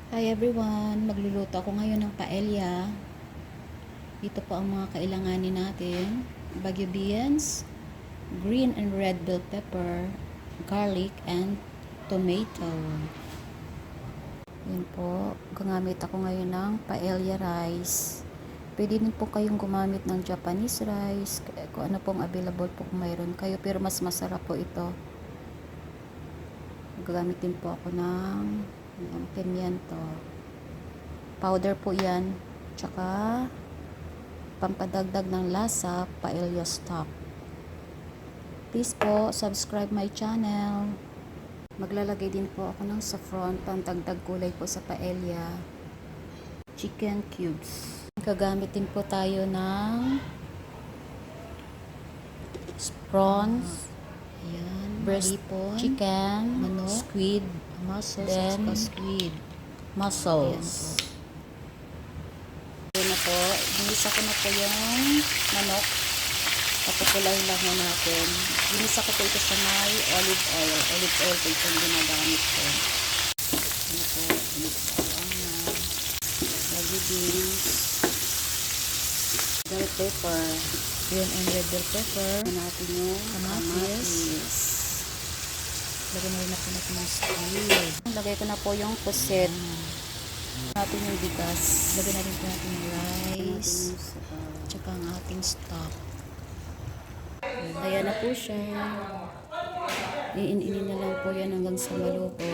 Hi everyone! Magluluto ako ngayon ng paella. Ito po ang mga kailanganin natin. Baguio beans, green and red bell pepper, garlic, and tomato. Yan po. Gumamit ako ngayon ng paella rice. Pwede din po kayong gumamit ng Japanese rice. Kung ano pong available po kung mayroon kayo. Pero mas masarap po ito. Gagamit din po ako ng pimiento. Powder po yan. Tsaka pampadagdag ng lasa, paella stock. Please po, subscribe my channel. Maglalagay din po ako ng saffron, pantagdag kulay po sa paella. Chicken cubes. Gagamit din po tayo ng prawns, breast chicken, manok, squid, mussels, then mussels. Ayan na po, ginisa ko na po yung manok. Papupulahin lang na natin. Ginisa ko po ito sa may olive oil. Olive oil po itong ginagamit ko. Ayan po, ginisa ko ang baguio beans, bell pepper, green and red bell pepper. Ayan natin yung kamatis. Lagyan na rin natin yung squid. Lagay ko na po yung puset. Natin yung bigas. Lagyan na rin po natin yung rice. Tsaka ang ating stock. Ayan na po siya. Iin-inin na lang po yan hanggang sa maluto.